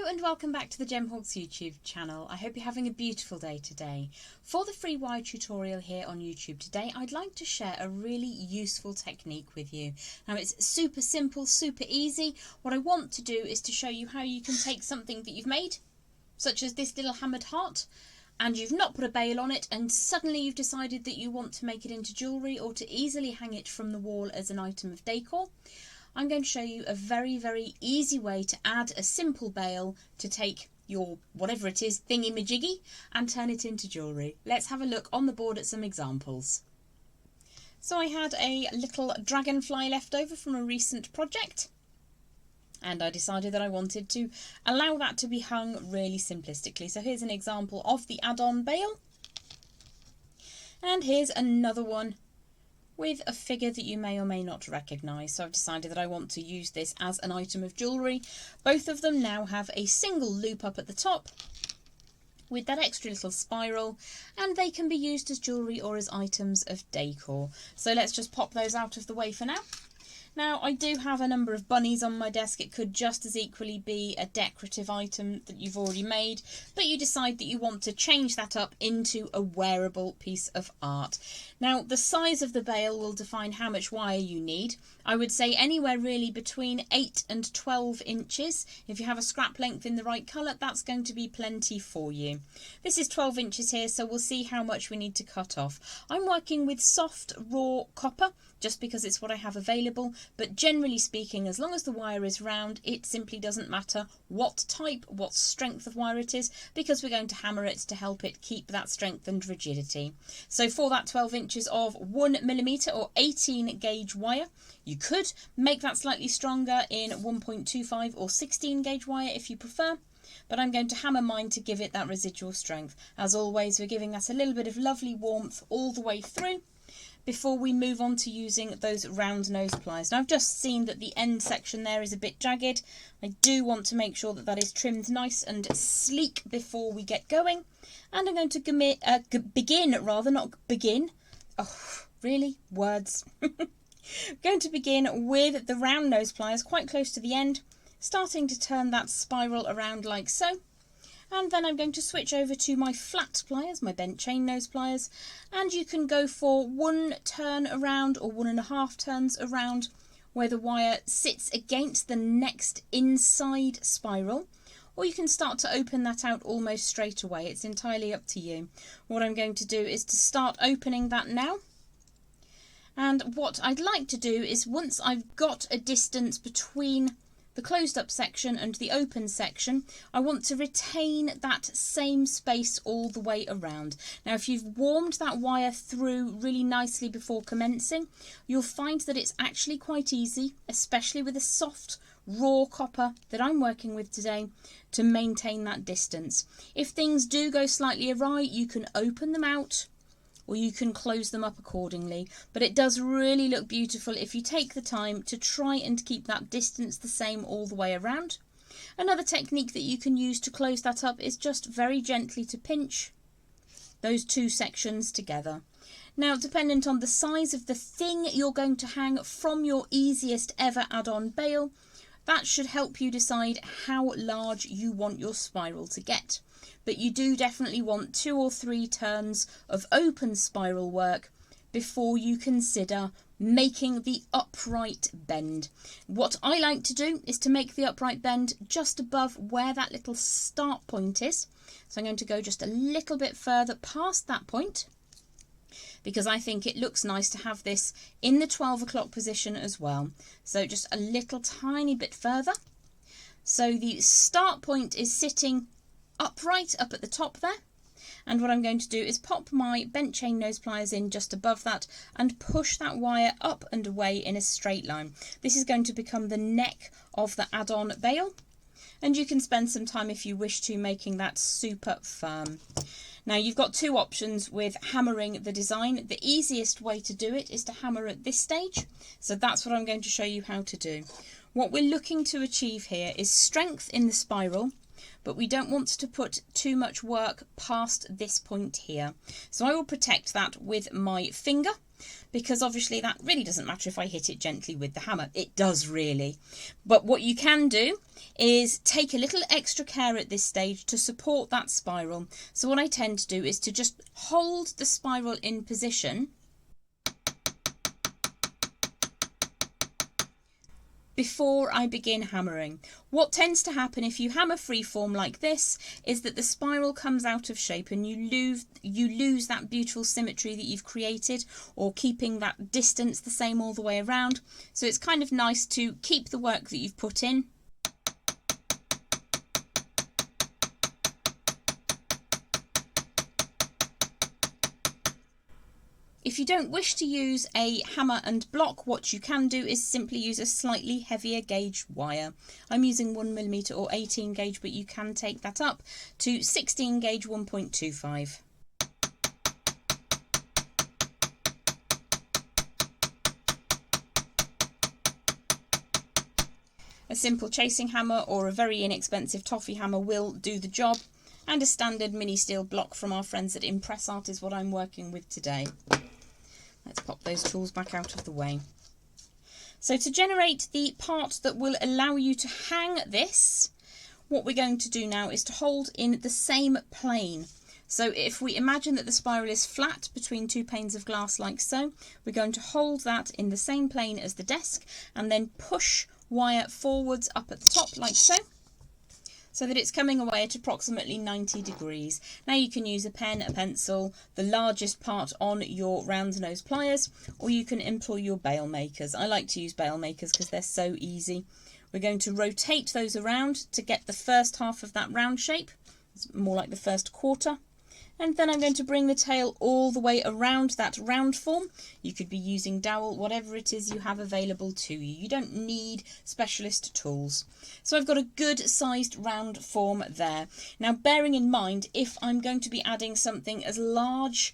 Hello and welcome back to the Gemhawks YouTube channel. I hope you're having a beautiful day today. For the free wire tutorial here on YouTube today, I'd like to share a really useful technique with you. Now it's super simple, super easy. What I want to do is to show you how you can take something that you've made, such as this little hammered heart, and you've not put a bail on it, and suddenly you've decided that you want to make it into jewellery or to easily hang it from the wall as an item of decor. I'm going to show you a very easy way to add a simple bail to take your whatever it is thingy-majiggy and turn it into jewellery. Let's have a look on the board at some examples. So I had a little dragonfly left over from a recent project, and I decided that I wanted to allow that to be hung really simplistically. So here's an example of the add-on bail, and here's another one with a figure that you may or may not recognise. So I've decided that I want to use this as an item of jewellery. Both of them now have a single loop up at the top with that extra little spiral, and they can be used as jewellery or as items of decor. So let's just pop those out of the way for now. Now, I do have a number of bunnies on my desk. It could just as equally be a decorative item that you've already made, but you decide that you want to change that up into a wearable piece of art. Now, the size of the bail will define how much wire you need. I would say anywhere really between 8 and 12 inches. If you have a scrap length in the right colour, that's going to be plenty for you. This is 12 inches here, so we'll see how much we need to cut off. I'm working with soft, raw copper, just because it's what I have available, but generally speaking, as long as the wire is round, it simply doesn't matter what type, what strength of wire it is, because we're going to hammer it to help it keep that strength and rigidity. So for that 12 inches of 1mm or 18 gauge wire, you could make that slightly stronger in 1.25 or 16 gauge wire if you prefer, but I'm going to hammer mine to give it that residual strength. As always, we're giving that a little bit of lovely warmth all the way through before we move on to using those round nose pliers. Now I've just seen that the end section there is a bit jagged. I do want to make sure that that is trimmed nice and sleek before we get going. And I'm going to begin. Oh, really? Words. I'm going to begin with the round nose pliers quite close to the end, starting to turn that spiral around like so. And then I'm going to switch over to my flat pliers, my bent chain nose pliers, and you can go for 1 turn around or 1.5 turns around where the wire sits against the next inside spiral, or you can start to open that out almost straight away. It's entirely up to you. What I'm going to do is to start opening that now. And what I'd like to do is, once I've got a distance between the closed up section and the open section, I want to retain that same space all the way around. Now, if you've warmed that wire through really nicely before commencing, you'll find that it's actually quite easy, especially with a soft raw copper that I'm working with today, to maintain that distance. If things do go slightly awry, you can open them out or you can close them up accordingly. But it does really look beautiful if you take the time to try and keep that distance the same all the way around. Another technique that you can use to close that up is just very gently to pinch those two sections together. Now, dependent on the size of the thing you're going to hang from your easiest ever add-on bail, that should help you decide how large you want your spiral to get. But you do definitely want 2 or 3 turns of open spiral work before you consider making the upright bend. What I like to do is to make the upright bend just above where that little start point is. So I'm going to go just a little bit further past that point, because I think it looks nice to have this in the 12 o'clock position as well. So just a little tiny bit further. So the start point is sitting upright up at the top there, and what I'm going to do is pop my bent chain nose pliers in just above that and push that wire up and away in a straight line. This is going to become the neck of the add-on bail, and you can spend some time if you wish to making that super firm. Now, you've got 2 options with hammering the design. The easiest way to do it is to hammer at this stage, so that's what I'm going to show you how to do. What we're looking to achieve here is strength in the spiral, but we don't want to put too much work past this point here. So I will protect that with my finger because obviously that really doesn't matter if I hit it gently with the hammer. It does really. But what you can do is take a little extra care at this stage to support that spiral. So what I tend to do is to just hold the spiral in position before I begin hammering. What tends to happen if you hammer freeform like this is that the spiral comes out of shape and you lose that beautiful symmetry that you've created, or keeping that distance the same all the way around. So it's kind of nice to keep the work that you've put in. If you don't wish to use a hammer and block, what you can do is simply use a slightly heavier gauge wire. I'm using 1mm or 18 gauge, but you can take that up to 16 gauge 1.25. A simple chasing hammer or a very inexpensive toffee hammer will do the job, and a standard mini steel block from our friends at Impress Art is what I'm working with today. Let's pop those tools back out of the way. So to generate the part that will allow you to hang this, what we're going to do now is to hold in the same plane. So if we imagine that the spiral is flat between two panes of glass like so, we're going to hold that in the same plane as the desk and then push wire forwards up at the top like so, so that it's coming away at approximately 90 degrees. Now you can use a pen, a pencil, the largest part on your round nose pliers, or you can employ your bail makers. I like to use bail makers because they're so easy. We're going to rotate those around to get the first half of that round shape. It's more like the first quarter. And then I'm going to bring the tail all the way around that round form. You could be using dowel, whatever it is you have available to you. You don't need specialist tools. So I've got a good sized round form there. Now, bearing in mind, if I'm going to be adding something as large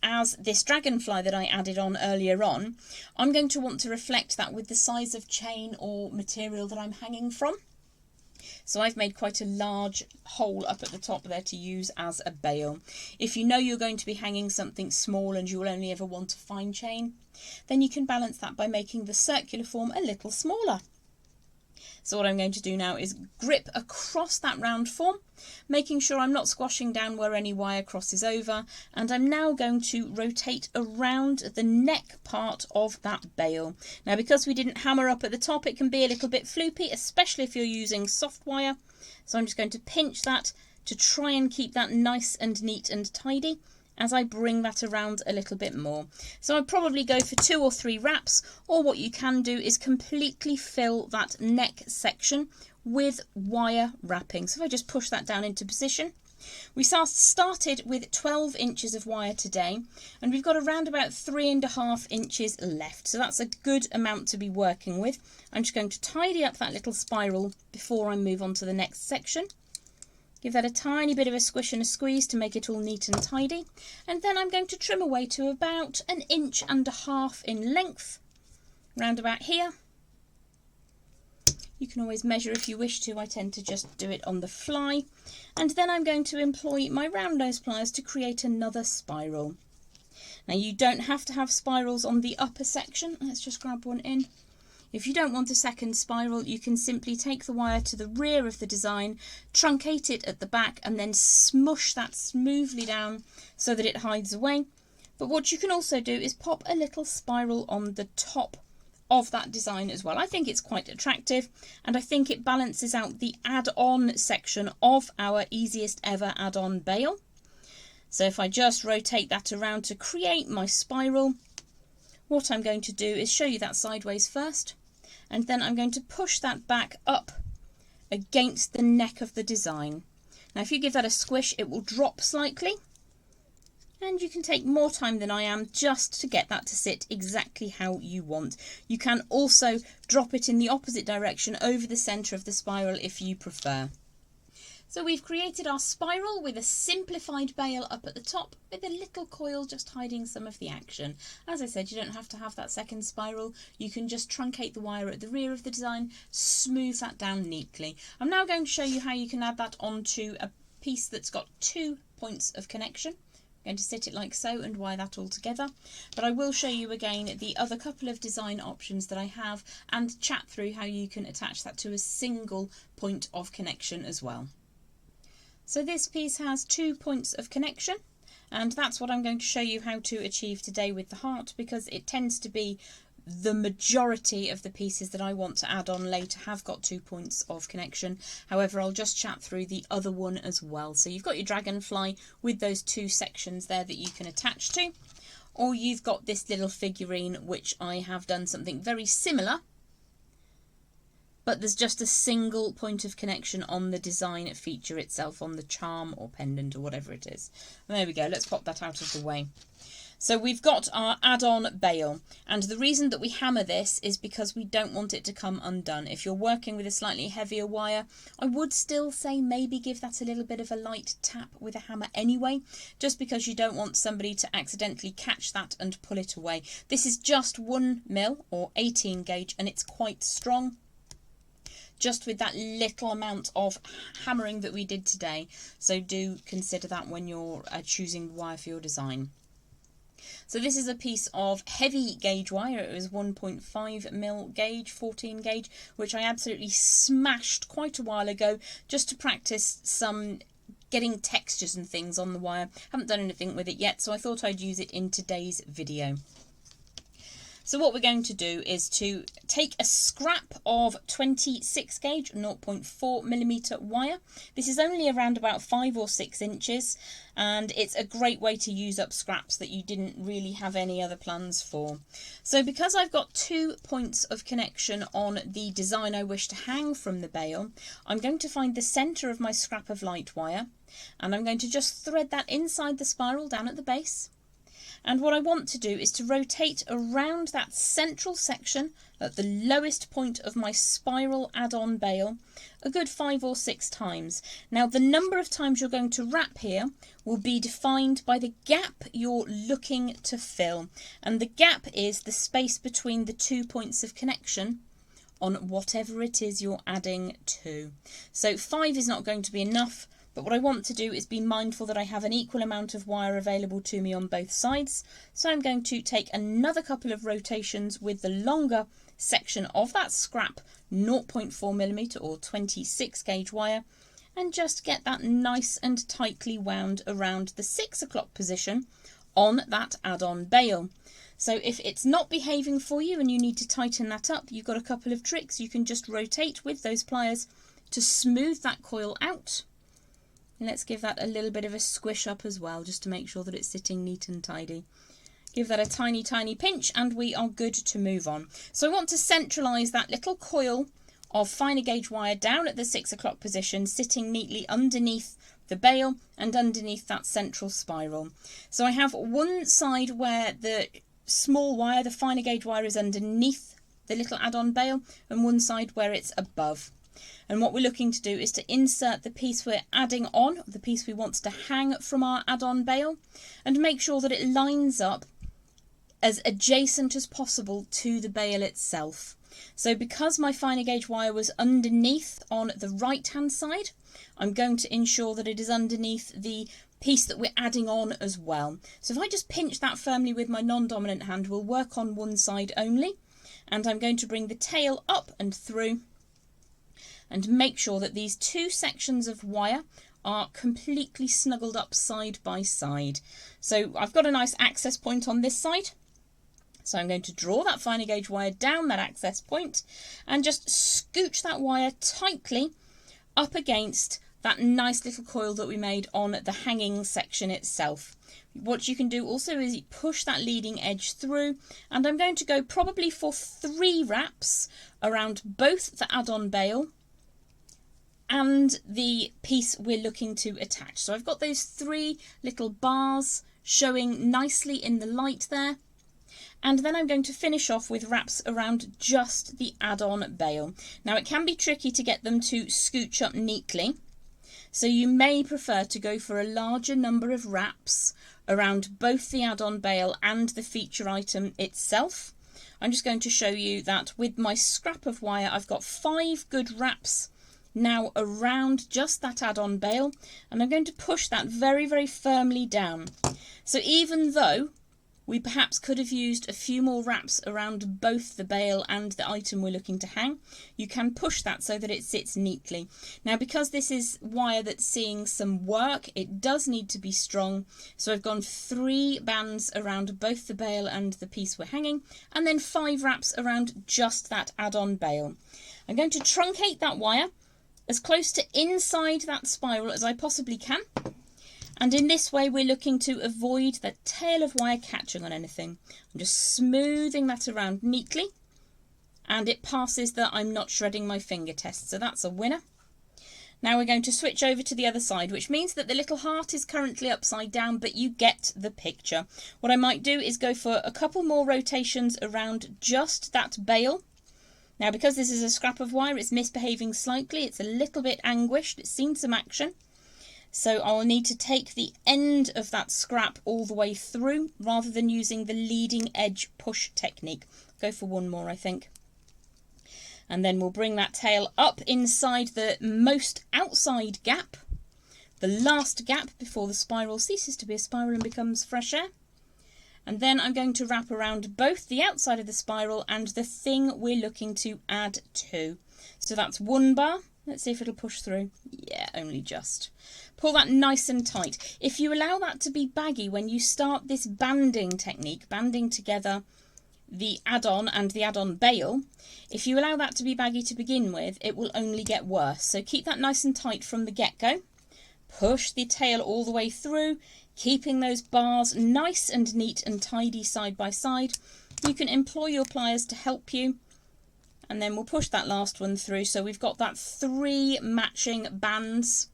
as this dragonfly that I added on earlier on, I'm going to want to reflect that with the size of chain or material that I'm hanging from. So I've made quite a large hole up at the top there to use as a bail. If you know you're going to be hanging something small and you will only ever want a fine chain, then you can balance that by making the circular form a little smaller. So what I'm going to do now is grip across that round form, making sure I'm not squashing down where any wire crosses over, and I'm now going to rotate around the neck part of that bail. Now, because we didn't hammer up at the top, it can be a little bit floopy, especially if you're using soft wire. So I'm just going to pinch that to try and keep that nice and neat and tidy as I bring that around a little bit more. So I'd probably go for 2 or 3 wraps, or what you can do is completely fill that neck section with wire wrapping. So if I just push that down into position. We started with 12 inches of wire today, and we've got around about 3.5 inches left. So that's a good amount to be working with. I'm just going to tidy up that little spiral before I move on to the next section. Give that a tiny bit of a squish and a squeeze to make it all neat and tidy. And then I'm going to trim away to about 1.5 inches in length, round about here. You can always measure if you wish to. I tend to just do it on the fly. And then I'm going to employ my round nose pliers to create another spiral. Now, you don't have to have spirals on the upper section. Let's just grab one in. If you don't want a second spiral, you can simply take the wire to the rear of the design, truncate it at the back, and then smush that smoothly down so that it hides away. But what you can also do is pop a little spiral on the top of that design as well. I think it's quite attractive, and I think it balances out the add-on section of our easiest ever add-on bail. So if I just rotate that around to create my spiral, what I'm going to do is show you that sideways first. And then I'm going to push that back up against the neck of the design. Now, if you give that a squish, it will drop slightly. And you can take more time than I am just to get that to sit exactly how you want. You can also drop it in the opposite direction over the centre of the spiral if you prefer. So we've created our spiral with a simplified bail up at the top with a little coil just hiding some of the action. As I said, you don't have to have that second spiral. You can just truncate the wire at the rear of the design, smooth that down neatly. I'm now going to show you how you can add that onto a piece that's got 2 points of connection. I'm going to sit it like so and wire that all together, but I will show you again the other couple of design options that I have and chat through how you can attach that to a single point of connection as well. So this piece has 2 points of connection, and that's what I'm going to show you how to achieve today with the heart, because it tends to be the majority of the pieces that I want to add on later have got 2 points of connection. However, I'll just chat through the other one as well. So you've got your dragonfly with those 2 sections there that you can attach to, or you've got this little figurine which I have done something very similar, but there's just a single point of connection on the design feature itself, on the charm or pendant or whatever it is. And there we go, let's pop that out of the way. So we've got our add-on bail, and the reason that we hammer this is because we don't want it to come undone. If you're working with a slightly heavier wire, I would still say maybe give that a little bit of a light tap with a hammer anyway, just because you don't want somebody to accidentally catch that and pull it away. This is just 1mm or 18 gauge, and it's quite strong, just with that little amount of hammering that we did today. So do consider that when you're choosing wire for your design. So this is a piece of heavy gauge wire. It was 1.5mm gauge, 14 gauge, which I absolutely smashed quite a while ago just to practice some getting textures and things on the wire. Haven't done anything with it yet, so I thought I'd use it in today's video. So what we're going to do is to take a scrap of 26 gauge 0.4mm wire. This is only around about 5 or 6 inches, and it's a great way to use up scraps that you didn't really have any other plans for. So because I've got 2 points of connection on the design I wish to hang from the bail, I'm going to find the centre of my scrap of light wire, and I'm going to just thread that inside the spiral down at the base. And what I want to do is to rotate around that central section at the lowest point of my spiral add-on bail a good 5 or 6 times. Now the number of times you're going to wrap here will be defined by the gap you're looking to fill, and the gap is the space between the 2 points of connection on whatever it is you're adding to. So 5 is not going to be enough. But what I want to do is be mindful that I have an equal amount of wire available to me on both sides. So I'm going to take another couple of rotations with the longer section of that scrap 0.4mm or 26 gauge wire, and just get that nice and tightly wound around the 6 o'clock position on that add-on bail. So if it's not behaving for you and you need to tighten that up, you've got a couple of tricks. You can just rotate with those pliers to smooth that coil out. And let's give that a little bit of a squish up as well, just to make sure that it's sitting neat and tidy. Give that a tiny, tiny pinch and we are good to move on. So I want to centralise that little coil of finer gauge wire down at the 6 o'clock position, sitting neatly underneath the bail and underneath that central spiral. So I have one side where the small wire, the finer gauge wire, is underneath the little add-on bail, and one side where it's above. And what we're looking to do is to insert the piece we're adding on, the piece we want to hang from our add-on bail, and make sure that it lines up as adjacent as possible to the bail itself. So because my finer gauge wire was underneath on the right hand side, I'm going to ensure that it is underneath the piece that we're adding on as well. So if I just pinch that firmly with my non-dominant hand, we'll work on one side only, and I'm going to bring the tail up and through and make sure that these 2 sections of wire are completely snuggled up side by side. So I've got a nice access point on this side. So I'm going to draw that finer gauge wire down that access point and just scooch that wire tightly up against that nice little coil that we made on the hanging section itself. What you can do also is push that leading edge through, and I'm going to go probably for 3 wraps around both the add-on bail and the piece we're looking to attach. So I've got those 3 little bars showing nicely in the light there. And then I'm going to finish off with wraps around just the add-on bail. Now it can be tricky to get them to scooch up neatly, so you may prefer to go for a larger number of wraps around both the add-on bail and the feature item itself. I'm just going to show you that with my scrap of wire I've got 5 good wraps now around just that add-on bail, and I'm going to push that very, very firmly down. So even though we perhaps could have used a few more wraps around both the bail and the item we're looking to hang, you can push that so that it sits neatly. Now, because this is wire that's seeing some work, it does need to be strong. So I've gone 3 bands around both the bail and the piece we're hanging, and then 5 wraps around just that add-on bail. I'm going to truncate that wire as close to inside that spiral as I possibly can. And in this way, we're looking to avoid the tail of wire catching on anything. I'm just smoothing that around neatly, and it passes the I'm not shredding my finger test, so that's a winner. Now we're going to switch over to the other side, which means that the little heart is currently upside down, but you get the picture. What I might do is go for a couple more rotations around just that bail. Now, because this is a scrap of wire, it's misbehaving slightly. It's a little bit anguished. It's seen some action. So I'll need to take the end of that scrap all the way through rather than using the leading edge push technique. Go for one more, I think. And then we'll bring that tail up inside the most outside gap, the last gap before the spiral ceases to be a spiral and becomes fresh air. And then I'm going to wrap around both the outside of the spiral and the thing we're looking to add to. So that's 1 bar. Let's see if it'll push through. Yeah, only just. Pull that nice and tight. If you allow that to be baggy when you start this banding technique, banding together the add-on and the add-on bail, if you allow that to be baggy to begin with, it will only get worse. So keep that nice and tight from the get-go. Push the tail all the way through, keeping those bars nice and neat and tidy side by side. You can employ your pliers to help you. And then we'll push that last one through. So we've got that 3 matching bands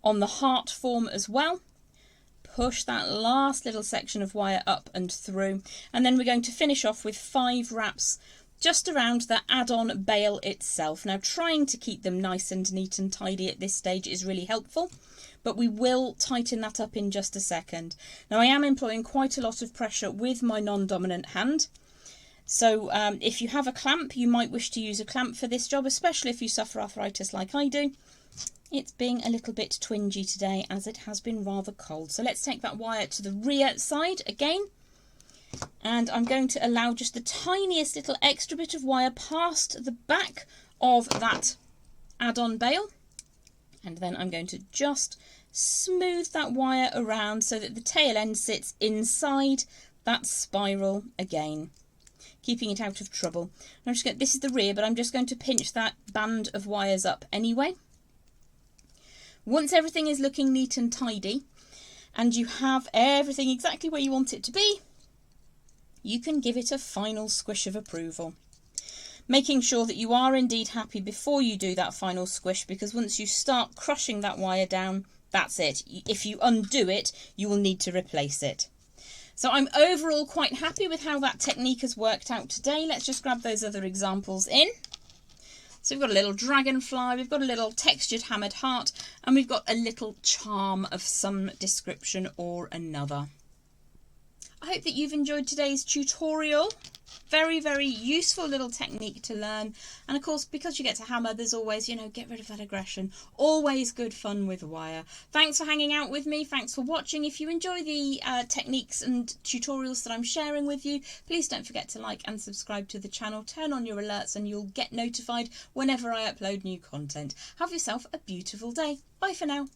on the heart form as well. Push that last little section of wire up and through. And then we're going to finish off with 5 wraps just around the add-on bail itself. Now, trying to keep them nice and neat and tidy at this stage is really helpful, but we will tighten that up in just a second. Now, I am employing quite a lot of pressure with my non-dominant hand. So if you have a clamp, you might wish to use a clamp for this job, especially if you suffer arthritis like I do. It's being a little bit twingy today as it has been rather cold. So let's take that wire to the rear side again. And I'm going to allow just the tiniest little extra bit of wire past the back of that add-on bail. And then I'm going to just smooth that wire around so that the tail end sits inside that spiral again, keeping it out of trouble. I'm just going, this is the rear, but I'm just going to pinch that band of wires up anyway. Once everything is looking neat and tidy, and you have everything exactly where you want it to be, you can give it a final squish of approval. Making sure that you are indeed happy before you do that final squish, because once you start crushing that wire down, that's it. If you undo it, you will need to replace it. So I'm overall quite happy with how that technique has worked out today. Let's just grab those other examples in. So we've got a little dragonfly, we've got a little textured hammered heart, and we've got a little charm of some description or another. I hope that you've enjoyed today's tutorial. Very, very useful little technique to learn. And of course, because you get to hammer, there's always, get rid of that aggression. Always good fun with wire. Thanks for hanging out with me. Thanks for watching. If you enjoy the techniques and tutorials that I'm sharing with you, please don't forget to like and subscribe to the channel. Turn on your alerts and you'll get notified whenever I upload new content. Have yourself a beautiful day. Bye for now.